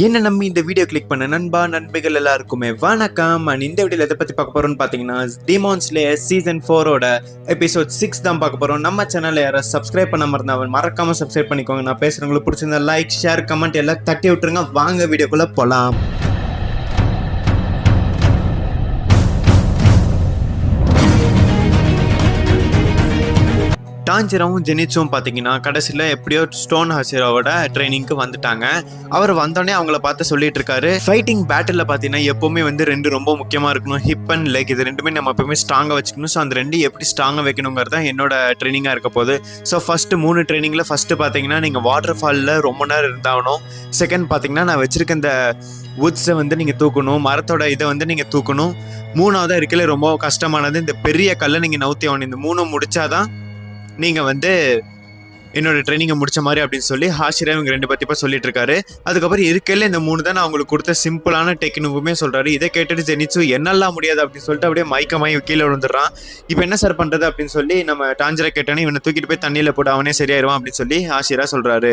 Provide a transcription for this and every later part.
என்ன நம்பி இந்த வீடியோ கிளிக் பண்ண நண்பா நண்பிகள் எல்லாருக்குமே வணக்கம். அண்ட் இந்த வீடியோல எதை பத்தி பார்க்க போறோம்னு பாத்தீங்கன்னா, டீமான் ஸ்லேயர் சீசன் 4ஓட எபிசோட் 6 தான் பார்க்க போறோம். நம்ம சேனல்ல யாரும் சப்ஸ்கிரைப் பண்ணாம இருந்தா மறக்காம சப்ஸ்கிரைப் பண்ணிக்கோங்க. நான் பேசுறவங்களுக்கு பிடிச்சிருந்தா லைக், ஷேர், கமெண்ட் எல்லாம் தட்டி விட்டுருங்க. வாங்க வீடியோக்குள்ள போலாம். டான்ஜிராவும் ஜெனிட்ஸும் பார்த்தீங்கன்னா கடைசியில் எப்படியோ ஸ்டோன் ஹாசிராவோட ட்ரைனிங்க்கு வந்துட்டாங்க. அவர் வந்தோடனே அவங்கள பார்த்து சொல்லிட்டு இருக்காரு, ஃபைட்டிங் பேட்டில் பார்த்தீங்கன்னா எப்போவுமே வந்து ரெண்டு ரொம்ப முக்கியமாக இருக்கணும். ஹிப் அண்ட் லெக் இது ரெண்டுமே நம்ம எப்பவுமே ஸ்ட்ராங்காக வச்சுக்கணும். ஸோ அந்த ரெண்டு எப்படி ஸ்ட்ராங்காக வைக்கணுங்கிறது தான் என்னோட ட்ரைனிங்காக இருக்க போகுது. ஸோ ஃபஸ்ட்டு 3 ட்ரைனிங்கில் ஃபஸ்ட்டு பார்த்தீங்கன்னா நீங்கள் வாட்டர் ஃபாலில் ரொம்ப நேரம் இருந்தாகணும். செகண்ட் பார்த்தீங்கன்னா நான் வச்சிருக்க இந்த வுட்ஸை வந்து நீங்கள் தூக்கணும், மரத்தோட இதை வந்து நீங்கள் தூக்கணும். 3ஆவதாக இருக்கல ரொம்ப கஷ்டமானது இந்த பெரிய கல்லை நீங்கள் நவுத்தி ஆகணும். இந்த 3 முடிச்சாதான் நீங்கள் வந்து என்னோட ட்ரைனிங்கை முடிச்ச மாதிரி அப்படின்னு சொல்லி ஹாஷிரா இவங்க 2 பற்றி சொல்லிட்டு இருக்காரு. அதுக்கப்புறம் இருக்கல இந்த 3 தான் நான் அவங்களுக்கு கொடுத்த சிம்பிளான டெக்னிக்குமே சொல்றாரு. இதை கேட்டுட்டு ஜெனிட்ஸு என்னெல்லாம் முடியாது அப்படின்னு சொல்லிட்டு அப்படியே மயக்கமாயி கீழே விழுந்துடுறான். இப்போ என்ன சார் பண்றது அப்படின்னு சொல்லி நம்ம டான்ஜிரா கேட்டோன்னே இவனை தூக்கிட்டு போய் தண்ணியில் போட்டு அவனே சரியாயிருவான் அப்படின்னு சொல்லி ஹாஷிரா சொல்றாரு.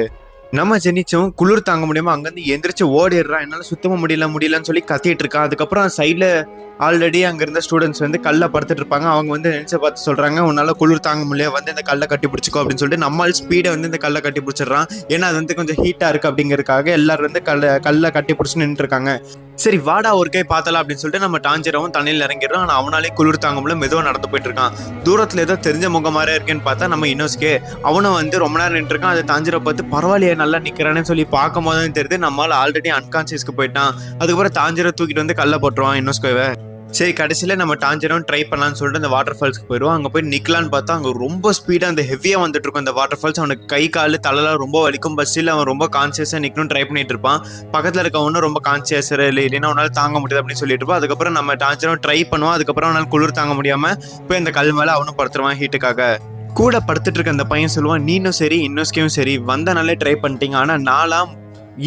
நம்ம ஜெனிச்சும் குளிர் தாங்க முடியாம அங்கேருந்து எந்திரிச்சு ஓடிடுறான். என்னால் சுத்தமாக முடியலன்னு சொல்லி கத்திட்டு இருக்கான். அதுக்கப்புறம் சைடில் ஆல்ரெடி அங்கே இருந்த ஸ்டூடெண்ட்ஸ் வந்து கல்லை படுத்துட்டு இருப்பாங்க. அவங்க வந்து நினைச்ச பார்த்து சொல்றாங்க, உன்னால குளிர் தாங்க முடியல, வந்து இந்த கல்லை கட்டி பிடிச்சிக்கோ அப்படின்னு சொல்லிட்டு நம்மால் ஸ்பீடை வந்து இந்த கல்லை கட்டி பிடிச்சிடுறான். ஏன்னா அது வந்து கொஞ்சம் ஹீட்டா இருக்கு அப்படிங்கிறதுக்காக எல்லாரும் வந்து கல்லை கட்டி பிடிச்சி நின்று இருக்காங்க. சரி வாடா ஒரு கை பார்த்தலாம் அப்படின்னு சொல்லிட்டு நம்ம டான்ஜிராவும் தண்ணியில் இறங்கிடுறோம். ஆனால் அவனாலே குளிர் தாங்க முடியல, மெதுவாக நடந்து போயிட்டு இருக்கான். தூரத்தில் ஏதோ தெரிஞ்ச முகம் மாதிரி இருக்கேன்னு பார்த்தா நம்ம இனோஸ்கே. அவனும் வந்து ரொம்ப நேரம் நின்று இருக்கான். அதை டான்ஜிரா பார்த்து பரவாயில்லையே நல்லா நிற்கிறானு சொல்லி பார்க்கும் போது தெரியுது நம்மளால ஆல்ரெடி அன்கான்சியஸ்க்கு போயிட்டான். அதுக்கப்புறம் டான்ஜிரா தூக்கிட்டு வந்து கல்லை போட்டுருவான் இனோஸ்கோவை. சரி கடைசியில் நம்ம டான்ஜிராவும் ட்ரை பண்ணலான்னு சொல்லிட்டு அந்த வாட்டர் ஃபால்ஸ்க்கு போயிடுவோம். அங்கே போய் நிற்கலான்னு பார்த்தா அங்கே ரொம்ப ஸ்பீடாக அந்த ஹெவியாக வந்துட்டு இருக்கும் அந்த வாட்டர் ஃபால்ஸ். அவனுக்கு கை கால் தலைலாம் ரொம்ப வலிக்கும். பஸ்ஸில் அவன் ரொம்ப கான்சியஸாக நிற்கணும் ட்ரை பண்ணிட்டு இருப்பான். பக்கத்தில் இருக்கவனும் ரொம்ப கான்சியஸாக இல்லைன்னா அவனால் தாங்க முடியாது அப்படின்னு சொல்லிட்டு இருப்பான். அதுக்கப்புறம் நம்ம டான்ஜிராவும் ட்ரை பண்ணுவோம். அதுக்கப்புறம் அவனால் குளிர் தாங்க முடியாமல் போய் அந்த கல் மேலே அவனும் படுத்துருவான் ஹீட்டுக்காக. கூட படுத்துட்டு இருக்க அந்த பையன் சொல்லுவான், நீனும் சரி இன்னொஸ்கேவும் சரி வந்தனாலே ட்ரை பண்ணிட்டீங்க, ஆனால் நாலாம்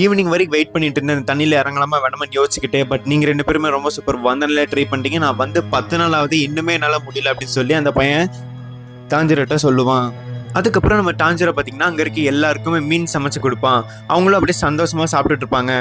ஈவினிங் வரைக்கும் வெயிட் பண்ணிட்டு இருந்தேன் தண்ணியில் இறங்கலாமா வேணாமான்னு யோசிச்சுக்கிட்டே. பட் நீங்கள் 2 பேருமே ரொம்ப சூப்பர், வந்தனாலே ட்ரை பண்ணிட்டீங்க, நான் வந்து 10 நாளாவது இன்னுமே என்னால் முடியல அப்படின்னு சொல்லி அந்த பையன் டான்ஜிராட்ட சொல்லுவான். அதுக்கப்புறம் நம்ம டான்ஜிரா பார்த்தீங்கன்னா அங்கே இருக்க எல்லாருக்குமே மீன் சமைச்சு கொடுப்பான். அவங்களும் அப்படியே சந்தோஷமா சாப்பிட்டுட்டு இருப்பாங்க.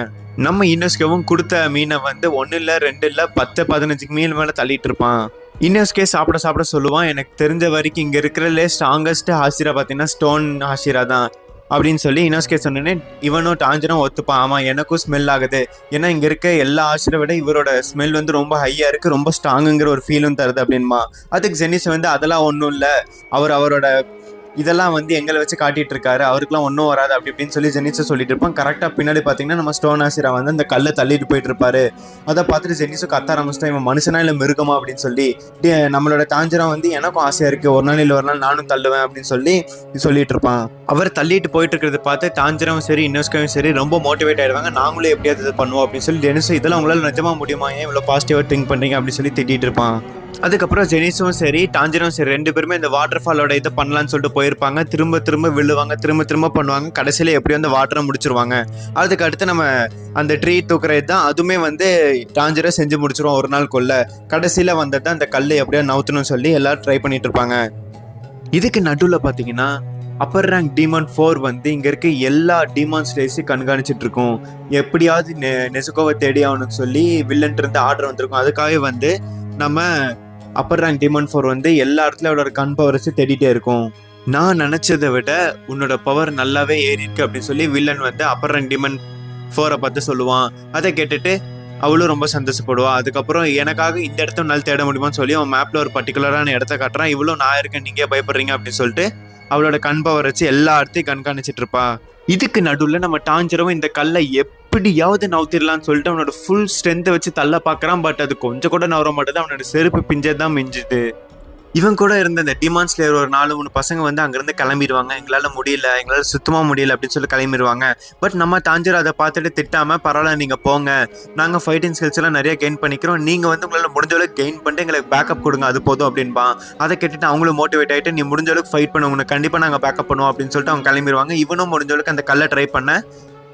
நம்ம இனோஸ்கேவும் கொடுத்த மீனை வந்து 1 இல்லை 2 இல்லை 10-15 மீன் மேலே தள்ளிட்டு இருப்பான். இனோஸ்கே சாப்பிட சொல்லுவான், எனக்கு தெரிஞ்ச வரைக்கும் இங்கே இருக்கிறதுலே ஸ்ட்ராங்கஸ்ட் ஹாஷிரா பார்த்தீங்கன்னா ஸ்டோன் ஹாஷிரா தான் அப்படின்னு சொல்லி இனோஸ்கே சொன்னேன்னு இவனும் டான்ஜிராவும் ஒத்துப்பான். ஆமாம் எனக்கும் ஸ்மெல் ஆகுது, ஏன்னா இங்கே இருக்க எல்லா ஹாஷிரை விட இவரோட ஸ்மெல் வந்து ரொம்ப ஹையாக இருக்குது, ரொம்ப ஸ்ட்ராங்குங்கிற ஒரு ஃபீலும் தருது அப்படின்மா. அதுக்கு ஜெனிஸ் வந்து அதெல்லாம் ஒன்றும் இல்லை, அவரோட இதெல்லாம் வந்து எங்களை வச்சு காட்டிட்டு இருக்காரு, அவருக்குலாம் ஒன்றும் வராது அப்படி இப்படின்னு சொல்லி ஜெனிஸை சொல்லிட்டு இருப்பான். கரெக்டாக பின்னாடி பார்த்தீங்கன்னா நம்ம ஸ்டோன் ஹாஷிரா வந்து அந்த கல்லை தள்ளிட்டு போயிட்டு இருப்பாரு. அதை பார்த்துட்டு ஜெனிஸும் கத்த ஆரம்பிச்சிட்டோம், இவன் மனுஷனா இல்லை மிருகமா அப்படின்னு சொல்லி. நம்மளோட டான்ஜிரா வந்து எனக்கும் ஆசையாக இருக்குது, ஒரு நாள் இல்லை ஒரு நாள் நானும் தள்ளுவேன் அப்படின்னு சொல்லி சொல்லிட்டு இருப்பான். அவர் தள்ளிட்டு போயிட்டு இருக்கிறத பார்த்து டான்ஜிராவும் சரி இன்னோஸ்கேவும் சரி ரொம்ப மோட்டிவேட் ஆயிடுவாங்க. நாங்களும் எப்படியாவது இது பண்ணுவோம் அப்படின்னு சொல்லி ஜெனிஸும் இதெல்லாம் உங்களால் நிஜமா முடியுமா, ஏன் இவ்வளோ பாசிட்டிவாக திங்க் பண்ணுறீங்க அப்படின்னு சொல்லி திட்டிட்டு இருப்பான். அதுக்கப்புறம் ஜெனிஸும் சரி டான்ஜிராவும் சரி 2 பேருமே இந்த வாட்டர் ஃபாலோட இதை பண்ணலான்னு சொல்லிட்டு போயிருப்பாங்க. திரும்ப விழுவாங்க, திரும்ப பண்ணுவாங்க. கடைசியில் எப்படியும் அந்த வாட்டரை முடிச்சிருவாங்க. அதுக்கு அடுத்து நம்ம அந்த ட்ரீ தூக்குறது தான், அதுவுமே வந்து டான்ஜிரா செஞ்சு முடிச்சிருவோம் ஒரு நாள் கொள்ள. கடைசியில் வந்துட்டு அந்த கல்லை எப்படியோ நவுத்தணும்னு சொல்லி எல்லாரும் ட்ரை பண்ணிட்டு இருப்பாங்க. இதுக்கு நடுவில் பார்த்தீங்கன்னா அப்பர் ரேங்க் டீமான் 4 வந்து இங்கே இருக்க எல்லா டீமான் ஸ்லேயர்ஸையும் கண்காணிச்சிட்டு இருக்கும். எப்படியாவது நெசுகோவை தேடி ஆகணும்னு சொல்லி வில்லன்ட்டு இருந்து ஆர்டர் வந்திருக்கும். அதுக்காகவே வந்து நம்ம அப்பர் ரேங்க் டீமான் 4 வந்து எல்லா இடத்துலையும் அவரோட கண் பவர் வச்சு தேடிட்டே இருக்கும். நான் நினைச்சதை விட உன்னோட பவர் நல்லாவே ஏறி இருக்கு அப்படின்னு சொல்லி வில்லன் வந்து அப்பர் ரேங்க் டீமான் 4 பார்த்து சொல்லுவான். அதை கேட்டுட்டு அவளும் ரொம்ப சந்தோஷப்படுவா. அதுக்கப்புறம் எனக்காக இந்த இடத்த நாள் தேட முடியுமான்னு சொல்லி அவன் மேப்ல ஒரு பர்டிகுலரான இடத்த காட்டுறான். இவ்வளோ நான் இருக்கேன், நீங்க பயப்படுறீங்க அப்படின்னு சொல்லிட்டு அவளோட கண் பவர் வச்சு எல்லா இடத்தையும் கண்காணிச்சிட்டு இருப்பா. இதுக்கு நடுவில் நம்ம டான்ஜிராவும் இந்த கல்லை எப்படியாவது நவுத்திடலான்னு சொல்லிட்டு அவனோட ஃபுல் ஸ்ட்ரென்த்தை வச்சு தள்ள பார்க்குறான். பட் அது கொஞ்சம் கூட நவர மாட்டேது, அவனோட செருப்பு பிஞ்சதான் மிஞ்சுது. இவன் கூட இருந்த இந்த டிமான் ஸ்லேயர் ஒரு 4-3 பசங்க வந்து அங்கேருந்து கிளம்பிடுவாங்க. எங்களால் முடியல, எங்களால் சுத்தமாக முடியல அப்படின்னு சொல்லி கிளம்பிடுவாங்க. பட் நம்ம டான்ஜிரா அதை பார்த்துட்டு திட்டாமல், பரவாயில்ல நீங்கள் போங்க, நாங்கள் ஃபைட்டிங் ஸ்கில்ஸ் எல்லாம் நிறைய கெயின் பண்ணிக்கிறோம், நீங்கள் வந்து உங்களால் முடிஞ்ச அளவுக்கு கெயின் பண்ணிட்டு எங்களுக்கு பேக்கப் கொடுங்க, அது போதும் அப்படின்பான். அதை கேட்டுட்டு அவங்களும் மோட்டிவேட் ஆகிட்டு நீ முடிஞ்ச அளவுக்கு ஃபைட் பண்ணுவோம், கண்டிப்பாக நாங்கள் பேக்கப் பண்ணுவோம் அப்படின்னு சொல்லிட்டு அவங்க கிளம்பிடுவாங்க. இவனும் முடிஞ்ச அளவுக்கு அந்த கல்லை ட்ரை பண்ண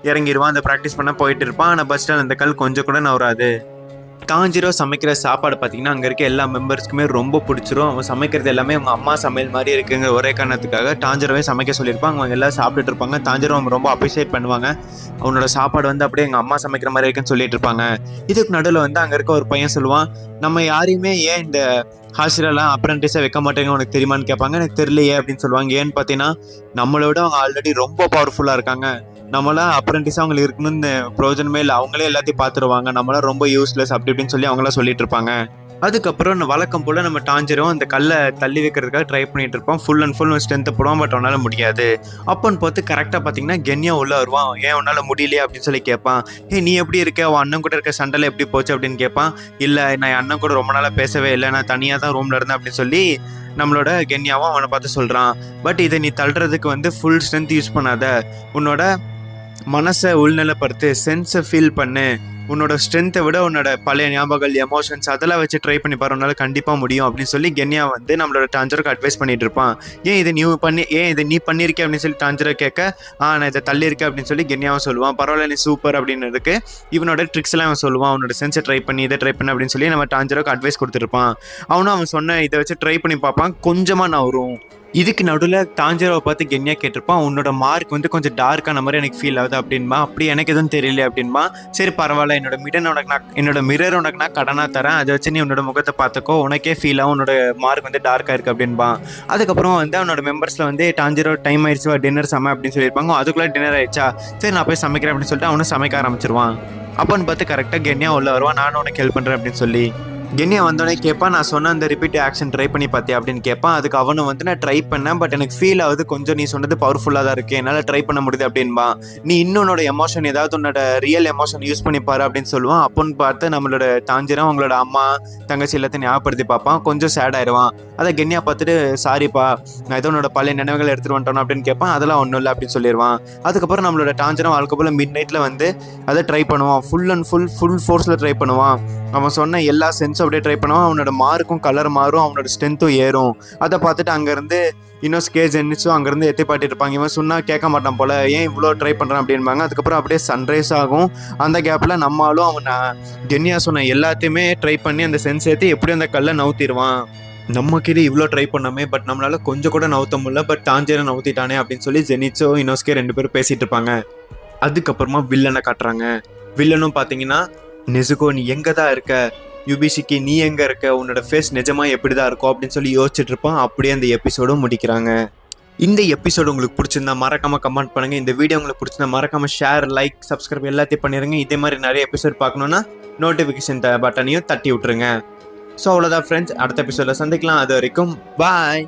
இறங்கிடுவான், அந்த ப்ராக்டிஸ் பண்ண போயிட்டு இருப்பான். ஆனால் பஸ் ஸ்டாண்ட் அந்த கல் கொஞ்சம் கூட நவராது. தாஞ்சிரோ சமைக்கிற சாப்பாடு பார்த்தீங்கன்னா அங்கே இருக்க எல்லா மெம்பர்ஸ்க்குமே ரொம்ப பிடிச்சிரும். அவன் சமைக்கிறது எல்லாமே அவங்க அம்மா சமையல் மாதிரி இருக்குங்கிற ஒரே காரணத்துக்காக தாஞ்சிரோவே சமைக்க சொல்லியிருப்பாங்க. அவங்க எல்லாம் சாப்பிட்டுட்டு இருப்பாங்க. தாஞ்சிரோ அவங்க ரொம்ப அப்ரிஷியேட் பண்ணுவாங்க. அவனோட சாப்பாடு வந்து அப்படியே எங்கள் அம்மா சமைக்கிற மாதிரி இருக்குன்னு சொல்லிட்டு இருப்பாங்க. இதுக்கு நடுவில் வந்து அங்கே இருக்க ஒரு பையன் சொல்லுவான், நம்ம யாரையுமே ஏன் இந்த ஹாஸ்டலெல்லாம் அப்ரெண்டிஸாக வைக்க மாட்டேங்க உனக்கு தெரியுமான்னு கேட்பாங்க. எனக்கு தெரியலையே அப்படின்னு சொல்லுவாங்க. ஏன்னு பார்த்தீங்கன்னா நம்மளோட அவங்க ஆல்ரெடி ரொம்ப பவர்ஃபுல்லாக இருக்காங்க. நம்மளாம் அப்ரெண்டிஸாக அவங்களுக்கு இருக்கணும்னு பிரயோஜனமே இல்லை. அவங்களே எல்லாத்தையும் பார்த்துருவாங்க. நம்மளாம் ரொம்ப யூஸ்லெஸ் அப்படி இப்படின்னு சொல்லி அவங்களாம் சொல்லிட்டு இருப்பாங்க. அதுக்கப்புறம் வழக்கம் போல் நம்ம டாஞ்சிரோ அந்த கல்லை தள்ளி வைக்கிறதுக்காக ட்ரை பண்ணிட்டு இருப்போம். ஃபுல் அண்ட் ஃபுல் ஸ்ட்ரென்த்தை போடுவான். பட் அவனால் முடியாது. அப்போன்னு பார்த்து கரெக்டாக பார்த்தீங்கன்னா கென்யா உள்ளே வருவான். ஏன் உன்னால் முடியலையே அப்படின்னு சொல்லி கேட்பான். நீ எப்படி இருக்க, அவன் அண்ணன் கூட இருக்க சண்டையில் எப்படி போச்சு அப்படின்னு கேட்பான். இல்லை, நான் என் அண்ணன் கூட ரொம்ப நாளாக பேசவே இல்லை, நான் தனியாக தான் ரூமில் இருந்தேன் அப்படின்னு சொல்லி நம்மளோட கென்யாவும் அவனை பார்த்து சொல்கிறான். பட் இதை நீ தள்ளுறதுக்கு வந்து ஃபுல் ஸ்ட்ரென்த் யூஸ் பண்ணாத, உன்னோட மனசை உள்நிலைப்படுத்து, சென்ஸை ஃபீல் பண்ணு, உன்னோட ஸ்ட்ரென்த்தை விட உன்னோட பழைய ஞாபகங்கள், எமோஷன்ஸ் அதெல்லாம் வச்சு ட்ரை பண்ணி பாரு, உன்னால கண்டிப்பாக முடியும் அப்படின்னு சொல்லி கென்யா வந்து நம்மளோட டாஞ்சருக்கு அட்வைஸ் பண்ணிட்டு இருப்பான். ஏன் இதை நீ பண்ணியிருக்கே அப்படின்னு சொல்லி டாஞ்சரை கேட்க, நான் இதை தள்ளியிருக்கேன் அப்படின்னு சொல்லி கென்யாவும் சொல்லுவான். பரவாயில்ல, நீ சூப்பர் அப்படின்றதுக்கு இவனோட ட்ரிக்ஸ் எல்லாம் அவன் சொல்லுவான். அவனோட சென்ஸை ட்ரை பண்ணி இதை ட்ரை பண்ண அப்படின்னு சொல்லி நம்ம டாஞ்சருக்கு அட்வைஸ் கொடுத்துருப்பான். அவன் சொன்ன இதை வச்சு ட்ரை பண்ணி பார்ப்பான். கொஞ்சமாக நான் வரும். இதுக்கு நடுவில் தாஞ்சிரோவை பார்த்து கென்யா கேட்டிருப்பான், உன்னோட மார்க் வந்து கொஞ்சம் டார்க்கான மாதிரி எனக்கு ஃபீல் ஆகுது அப்படின்பா. அப்படி எனக்கு எதுவும் தெரியல அப்படின்பா. சரி பரவாயில்ல, என்னோட மிரர் உனக்கு நான் கடனாக தரேன், அதை வச்சு நீ உன்னோட முகத்தை பார்த்துக்கோ, உனக்கே ஃபீல் ஆகும் உன்னோட மார்க் வந்து டார்க்காக இருக்குது அப்படின்பா. அதுக்கப்புறம் வந்து அவனோட மெம்பர்ஸில் வந்து டாஞ்சிரோ டைம் ஆயிடுச்சு, டின்னர் சமை அப்படின்னு சொல்லியிருப்பாங்க. அதுக்குள்ளே டின்னர் ஆயிடுச்சா, சரி நான் போய் சமைக்கிறேன் அப்படின்னு சொல்லிட்டு அவனும் சமைக்க ஆரம்பிச்சிருவான். அப்போன்னு பார்த்து கரெக்டாக கென்யா உள்ள வருவான். நானும் உனக்கு ஹெல்ப் பண்ணுறேன் அப்படின்னு சொல்லி கென்யா வந்தோடனே கேட்பான், நான் சொன்ன அந்த ரிப்பீட் ஆக்ஷன் ட்ரை பண்ணி பார்த்தியா அப்படின்னு கேட்பான். அதுக்கு அவனும் வந்து நான் ட்ரை பண்ணேன், பட் எனக்கு ஃபீல் ஆகுது கொஞ்சம் நீ சொன்னது பவர்ஃபுல்லாக தான் இருக்குது, என்னால் ட்ரை பண்ண முடியுது அப்படின்பா. நீ இன்னும் உன்னோட எமோஷன் ஏதாவது உன்னோட ரியல் எமோஷன் யூஸ் பண்ணி பாரு அப்படின்னு சொல்லுவான். அப்போன்னு பார்த்து நம்மளோட தாஞ்சிரோ அவங்களோட அம்மா தங்கச்சி எல்லாத்தையும் ஞாபகப்படுத்தி பார்ப்பான். கொஞ்சம் சேட் ஆயிடுவான். அதை கென்யா பார்த்துட்டு, சாரிப்பா நான் ஏதோ உன்னோட பழைய நினைவுகள் எடுத்துகிட்டு வந்துட்டோம் அப்படின்னு கேட்பான். அதெல்லாம் ஒன்றும் இல்லை அப்படின்னு சொல்லிடுவான். அதுக்கப்புறம் நம்மளோட டாஞ்சிரோ வாழ்க்கை போல் மிட் நைட்டில் வந்து அதை ட்ரை பண்ணுவான். ஃபுல் அண்ட் ஃபுல் ஃபோர்ஸில் ட்ரை பண்ணுவான். அவன் சொன்ன எல்லா சென்ஸும் அப்படியே ட்ரை பண்ணுவான். அவனோட மார்க்கும் கலர் மாறும், அவனோட ஸ்ட்ரென்த்தும் ஏறும். அதை பார்த்துட்டு அங்கேருந்து இன்னும் ஸ்கேஜ் என்னிச்சும் அங்கேருந்து எத்தி பாட்டிட்டு இருப்பாங்க. இவன் சொன்னால் கேட்க மாட்டான் போல, ஏன் இவ்வளோ ட்ரை பண்ணுறான் அப்படின்பாங்க. அதுக்கப்புறம் அப்படியே சன்ரைஸ் ஆகும். அந்த கேப்பில் நம்மளும் அவன் கென்யா சொன்ன எல்லாத்தையுமே ட்ரை பண்ணி அந்த சென்ஸ் ஏற்றி எப்படியும் அந்த கல்லை நவுத்திடுவான். நம்ம கீழே இவ்வளோ ட்ரை பண்ணோமே, பட் நம்மளால கொஞ்சம் கூட நவுத்த முடியல, பட் டாஞ்சிரோ நவுத்திட்டானே அப்படின்னு சொல்லி ஜெனிச்சோ இனோஸ்கே 2 பேரும் பேசிகிட்டு இருப்பாங்க. அதுக்கப்புறமா வில்லனை காட்டுறாங்க. வில்லனும் பார்த்தீங்கன்னா, நெசுகோ நீ எங்கே தான் இருக்க, யுபிஷிக்கு நீ எங்கே இருக்க, உன்னோட ஃபேஸ் நிஜமாக எப்படி தான் இருக்கும் அப்படின்னு சொல்லி யோசிச்சுட்டு இருப்பான். அப்படியே அந்த எபிசோடும் முடிக்கிறாங்க. இந்த எபிசோடு உங்களுக்கு பிடிச்சிருந்தா மறக்காமல் கமெண்ட் பண்ணுங்கள். இந்த வீடியோ உங்களுக்கு பிடிச்சிருந்தா மறக்காமல் ஷேர், லைக், சப்ஸ்கிரைப் எல்லாத்தையும் பண்ணிடுங்க. இதே மாதிரி நிறைய எபிசோட் பார்க்கணுன்னா நோட்டிஃபிகேஷன் பட்டனையும் தட்டி விட்டுருங்க. ஸோ அவ்வளோதான் ஃப்ரெண்ட்ஸ், அடுத்த எபிசோடில் சந்திக்கலாம். அது வரைக்கும் பாய்.